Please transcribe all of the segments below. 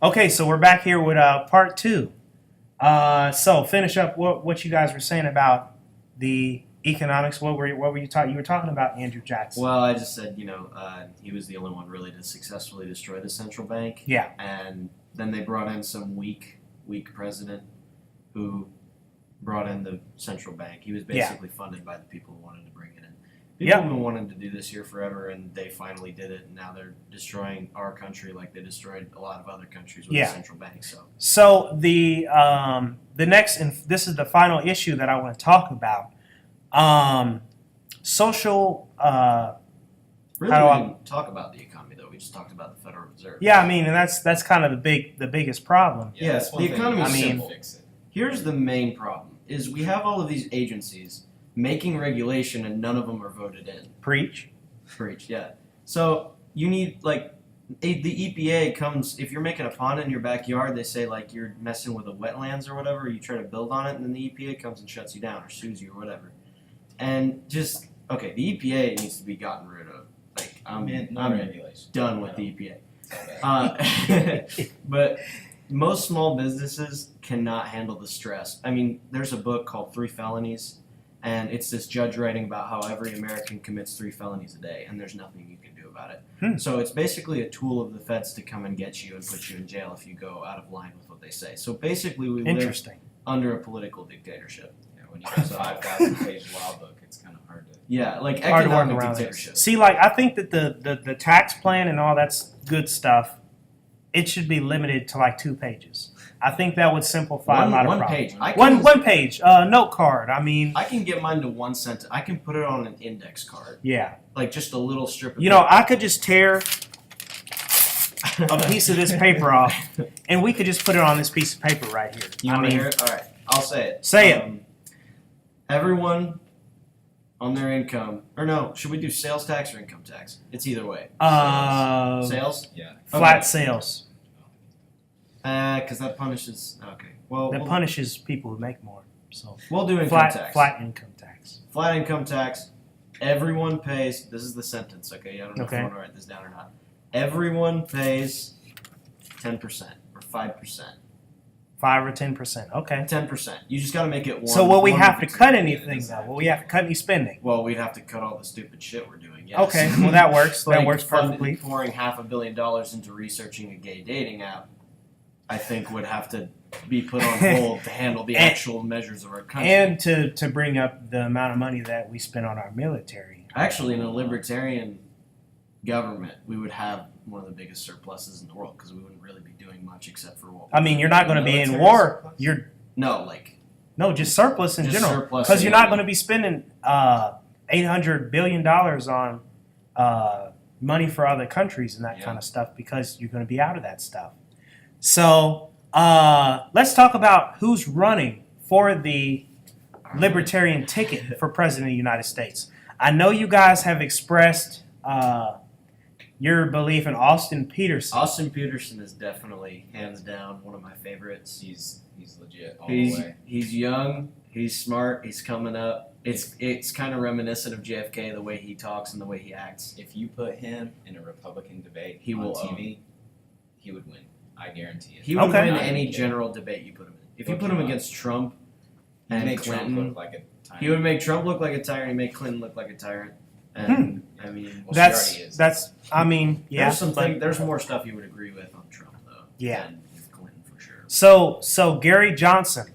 Okay, so we're back here with part two. So finish up what you guys were saying about the economics. What were you talking? You were talking about Andrew Jackson. Well, I just said, he was the only one really to successfully destroy the central bank. Yeah. And then they brought in some weak president who brought in the central bank. He was basically funded by the people who wanted to bring it in. People have been wanting to do this here forever, and they finally did it. And now they're destroying our country like they destroyed a lot of other countries with the central bank. So the next, and this is the final issue that I want to talk about. Social. Really, we didn't talk about the economy though. We just talked about the Federal Reserve. Yeah, I mean, and that's kind of the biggest problem. Yes, the economy. I mean, fix it. Here's the main problem: is we have all of these agencies making regulation, and none of them are voted in. Preach, yeah. So you need the EPA comes if you're making a pond in your backyard. They say you're messing with the wetlands or whatever. You try to build on it, and then the EPA comes and shuts you down or sues you or whatever. And the EPA needs to be gotten rid of. I'm done with the EPA. But most small businesses cannot handle the stress. I mean, there's a book called 3 Felonies, and it's this judge writing about how every American commits 3 felonies a day, and there's nothing you can do about it. So it's basically a tool of the feds to come and get you and put you in jail if you go out of line with what they say. So basically, we live under a political dictatorship. Yeah, when you have a 5,000-page law book, it's kind of hard to... Yeah, economic dictatorship. See, I think that the tax plan and all that's good stuff, it should be limited to 2 pages. I think that would simplify a lot of problems. One page, note card. I mean, I can get mine to 1 sentence. I can put it on an index card. Yeah, just a little strip of paper. I could just tear a piece of this paper off, and we could just put it on this piece of paper right here. You want to hear it? All right, I'll say it. Say it. Everyone on their income, or no, should we do sales tax or income tax? It's either way. Sales? Yeah. Flat sales. Because that punishes. Okay. Well, that punishes people who make more. So we'll do income tax. Flat income tax. Flat income tax. Everyone pays. This is the sentence. Okay. I don't know if you want to write this down or not. Everyone pays 10% or 5%. 5 or 10%. Okay. 10%. You just got to make it one. So will we have to cut anything though? Will we have to cut any spending? Well, we'd have to cut all the stupid shit we're doing. Yes. Okay. Well, that works. That works perfectly. Pouring $500 million into researching a gay dating app, I think would have to be put on hold to handle the actual measures of our country. And to bring up the amount of money that we spend on our military. Actually, in a libertarian government, we would have one of the biggest surpluses in the world because we wouldn't really be doing much except for what. I mean, you're not going to be in war. No, just surplus in general. Because you're not going to be spending $800 billion on money for other countries and that kind of stuff because you're going to be out of that stuff. So let's talk about who's running for the Libertarian ticket for President of the United States. I know you guys have expressed your belief in Austin Peterson. Austin Peterson is definitely, hands down, one of my favorites. He's legit all the way. He's young, he's smart, he's coming up. It's kind of reminiscent of JFK, the way he talks and the way he acts. If you put him in a Republican debate on TV, he would win. I guarantee it. He would win any general debate you put him in. If you put him against Trump and Clinton, Trump look like a tyrant. He would make Trump look like a tyrant. He'd make Clinton look like a tyrant. And I mean, there's more stuff you would agree with on Trump though. Yeah. Than with Clinton for sure. So Gary Johnson.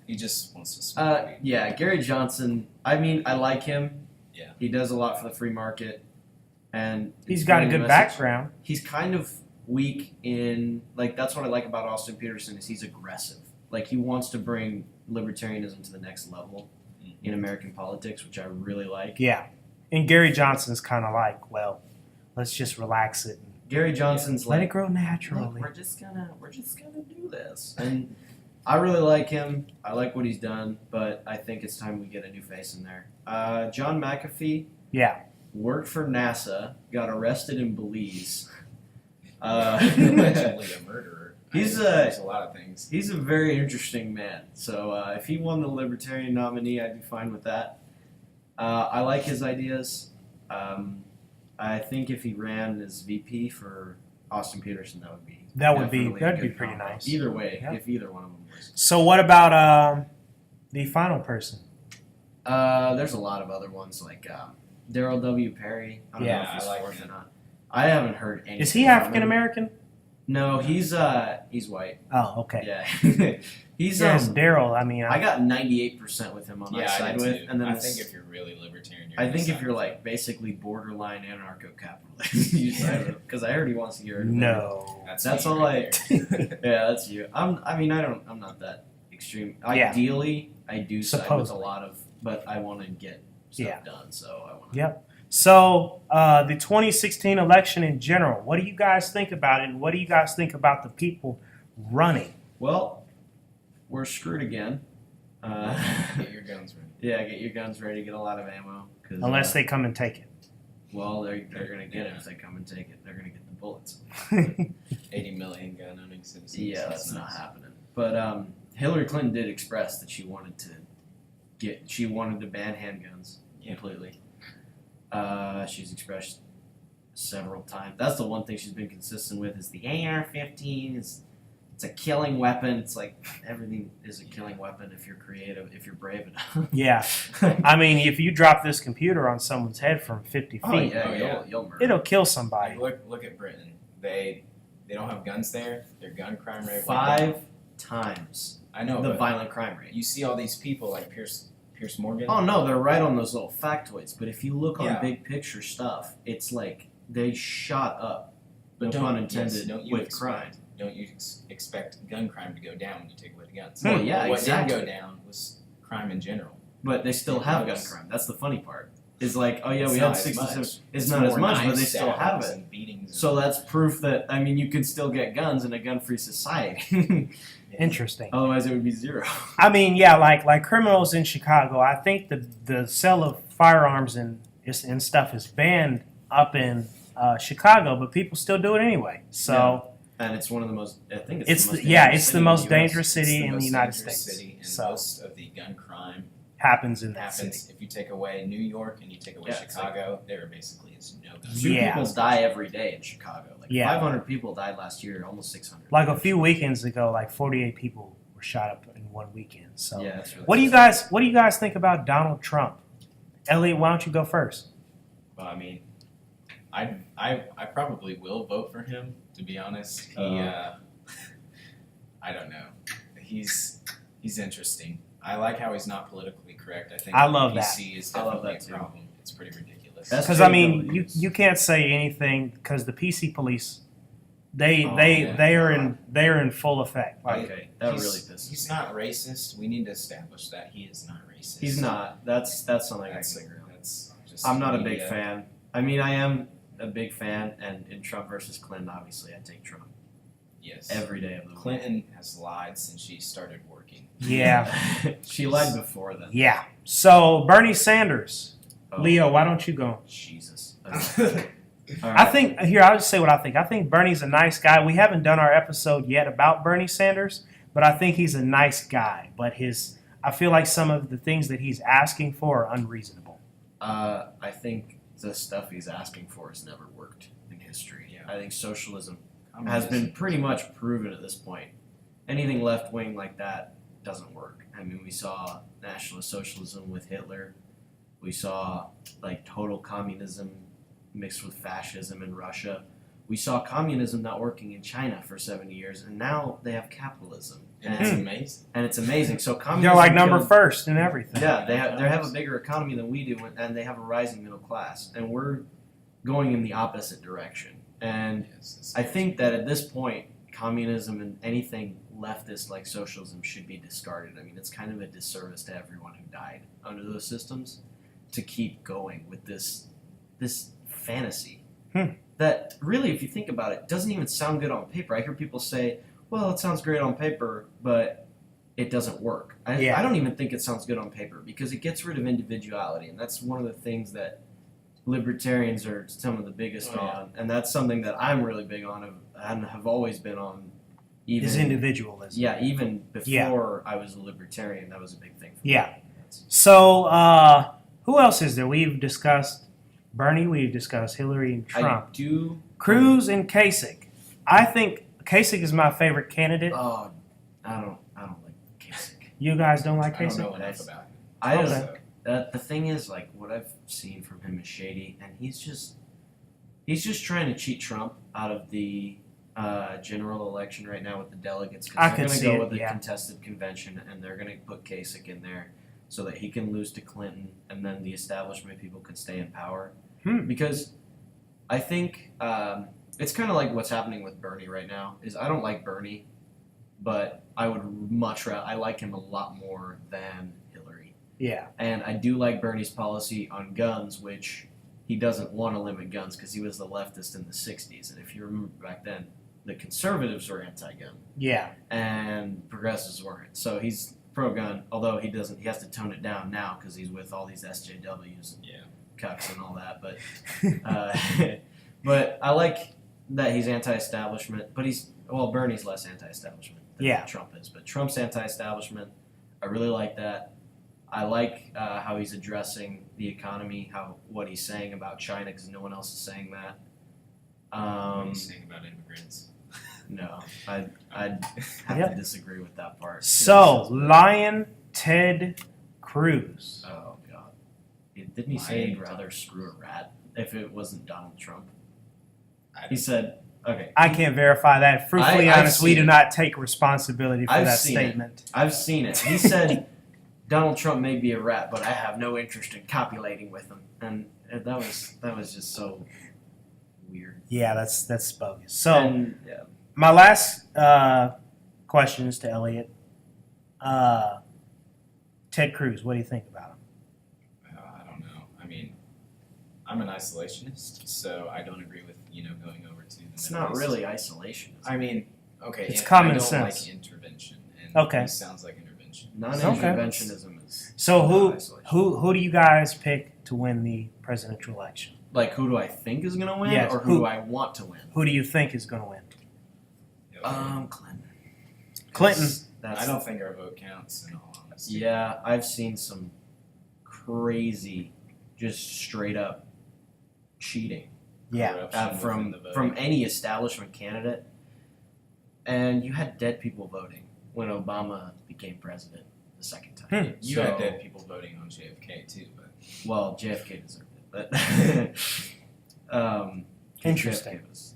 He just wants to smoke. Gary Johnson. I mean, I like him. Yeah. He does a lot for the free market, and he's got a good background. He's kind of weak in that's what I like about Austin Peterson is he's aggressive. He wants to bring libertarianism to the next level in American politics, which I really like. Yeah. And Gary Johnson's kind of let's just relax it. Gary Johnson's let it grow naturally. We're just gonna do this. And I really like him. I like what he's done, but I think it's time we get a new face in there. John McAfee. Yeah. Worked for NASA, got arrested in Belize. Allegedly a murderer. There's a lot of things. He's a very interesting man. So if he won the Libertarian nominee, I'd be fine with that. I like his ideas. I think if he ran as VP for Austin Peterson, that would be that'd be definitely a good pretty combo. nice. Either way, Yeah. if either one of them was. So what about the final person? There's a lot of other ones like Daryl W. Perry. I don't know if he's I like fourth him. or not. I haven't heard anything. Is he from him. African American? No, he's white. Oh, okay. Yeah, he's Yes, Daryl. I mean, I got 98% with him on my I side did with, too. and then I this- think if you're really libertarian, I think if you're like basically borderline anarcho-capitalist, you side with because I heard he wants to get rid of no. That's me all right there. Yeah, that's you. I'm not that extreme. Yeah. Ideally, I do side with a Supposedly. lot of, but I want to get stuff Yeah. done, so I want to. Yep. So the 2016 election in general, what do you guys think about it? And what do you guys think about the people running? Well, we're screwed again. Get your guns ready. Yeah, get your guns ready. Get a lot of ammo. 'Cause, Unless they come and take well, they're gonna get it if they come and take it. They're gonna get the bullets. it. 80 million gun owning citizens. Yeah, that's not nice. happening. But Hillary Clinton did express that she wanted to ban handguns Yeah. completely. She's expressed several times. That's the one thing she's been consistent with is the AR-15 it's a killing weapon. It's like everything is a killing weapon if you're creative, if you're brave enough. Yeah. I mean, if you drop this computer on someone's head from 50 feet, Oh yeah, Oh, yeah. You'll murder. it'll kill somebody. Like, look at Britain. They don't have guns there. Their gun crime rate went 5 down. times I know, the but violent crime rate. you see all these people like Pierce Morgan. Oh no, they're right on those little factoids. But if you look on Yeah. big picture stuff, it's like they shot up. But no don't- pun intended. yes, don't you with expect- crime. Don't you expect gun crime to go down when you take away the guns? Well, yeah, what exactly. did go down was crime in general. But they still have gun Yes. crime. That's the funny part. Is like, oh yeah, It's we not had as 67. much. It's not as more much, but knife they still have stabbings it. and beatings. So that's proof that you can still get guns in a gun-free society. Interesting. Otherwise, it would be zero. I mean, yeah, like criminals in Chicago, I think the sale of firearms and stuff is banned up in Chicago, but people still do it anyway. So And it's one of the most. I think it's the most it's the most US. dangerous It's city the in the most United dangerous States. City, and So most of the gun crime happens in that happens city. if you take away New York and you take away Yeah, it's Chicago. There basically is no gun. Two Yeah. people die every day in Chicago. Like Yeah. 500 people died last year, almost 600. Like a few weekends ago, like 48 people were shot up in one weekend. So Yeah, that's really. what do you guys think about Donald Trump? Elliot, why don't you go first? Well, I mean, I probably will vote for him. To be honest, I don't know. He's interesting. I like how he's not politically correct. I think I love PC is I love definitely that a too. problem. It's pretty ridiculous. That's- Because I mean, you can't say anything because the PC police they are in full effect. Like, Okay, that He's- really pisses He's me. not racist. We need to establish that he is not racist. He's not. That's something That's, I can agree on. that's just I'm not a big media. fan. I mean, I am a big fan, and in Trump versus Clinton, obviously, I take Trump Yes. every day of the week. Clinton has lied since she started working. yeah, She lied before then. yeah. So Bernie Sanders, Oh, Leo, why don't you go? Jesus. I think I'll just say what I think. I think Bernie's a nice guy. We haven't done our episode yet about Bernie Sanders, but I think he's a nice guy. But I feel like some of the things that he's asking for are unreasonable. I think the stuff he's asking for has never worked in history. Yeah. I think socialism has been pretty much proven at this point. Anything left wing like that doesn't work. I mean, we saw Nationalist Socialism with Hitler. We saw like total communism mixed with fascism in Russia. We saw communism not working in China for 70 years, and now they have capitalism. And it's amazing. And it's amazing. So communism They're like number can- first in everything. Yeah, they have a bigger economy than we do, and they have a rising middle class, and we're going in the opposite direction. And Yes, it's I think that at this point, communism and anything leftist like socialism should be discarded. I mean, it's kind of a disservice to everyone who died under those systems to keep going with this fantasy that really, if you think about it, doesn't even sound good on paper. I hear people say, well, it sounds great on paper, but it doesn't work. I don't even think it sounds good on paper because it gets rid of individuality, and that's one of the things that libertarians are some of the biggest on, and that's something that I'm really big on and have always been on. Even, His individualism. Yeah, even before I was a libertarian, that was a big thing for me. Yeah. So who else is there? We've discussed Bernie. We've discussed Hillary and Trump. I do. Cruz and Kasich. I think Kasich is my favorite candidate. Oh, I don't like Kasich. You guys don't like I don't Kasich? know enough about him. I Okay. don't. The thing is, like, what I've seen from him is shady, and he's just trying to cheat Trump out of the general election right now with the delegates. I They're could going to see go it, with a yeah. contested convention, and they're going to put Kasich in there so that he can lose to Clinton, and then the establishment people can stay in power. Because I think it's kind of like what's happening with Bernie right now. Is I don't like Bernie, but I would much rather. I like him a lot more than Hillary. Yeah. And I do like Bernie's policy on guns, which he doesn't want to limit guns because he was the leftist in the 60s. And if you remember back then, the conservatives were anti-gun Yeah. and progressives weren't. So he's pro-gun, although he has to tone it down now because he's with all these SJWs and cucks and all that. But I like that he's anti-establishment, but Bernie's less anti-establishment than Trump is. But Trump's anti-establishment. I really like that. I like how he's addressing the economy, what he's saying about China, because no one else is saying that. What are you saying about immigrants? No, I'd have to disagree with that part. So, Lion Ted Cruz. Oh God, didn't he say he'd rather screw a rat if it wasn't Donald Trump? He said, okay. I can't verify that. Fruitfully I've honest, we seen do it. not take responsibility for I've that seen it. statement. I've seen it. He said Donald Trump may be a rat, but I have no interest in copulating with him, and that was just so weird. Yeah, that's bogus. So, And, my last question is to Elliot. Ted Cruz, what do you think about him? I don't know. I mean, I'm an isolationist, so I don't agree with going over to the it's Middle not East. really isolation. I mean, okay, It's I common don't sense. like intervention, and Okay. he sounds like intervention. Non-interventionism is So not isolation. who do you guys pick to win the presidential election? Like, who do I think is going to win, Yes, or who do I want to win? Who do you think is going to win? Clinton. Clinton. I don't think our vote counts, in all honesty. Yeah, I've seen some crazy, just straight up cheating Yeah. Corruption within from the vote. from any establishment candidate, and you had dead people voting when Obama became president the second time. You had dead people voting on JFK too, but Well, JFK deserved it, but Interesting. JFK was,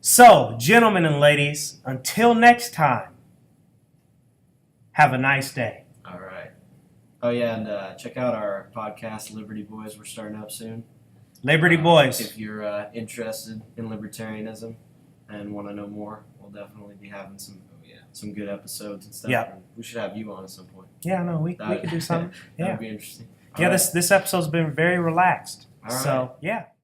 So, gentlemen and ladies, until next time, have a nice day. all right. Oh yeah, and check out our podcast, Liberty Boys. We're starting up soon. Liberty Boys. If you're interested in libertarianism and want to know more, we'll definitely be having some good episodes and stuff. Yeah. And we should have you on at some point. Yeah, no, we could do something. That Yeah. would be interesting. Yeah, All right. this episode's been very relaxed. All right. So, yeah.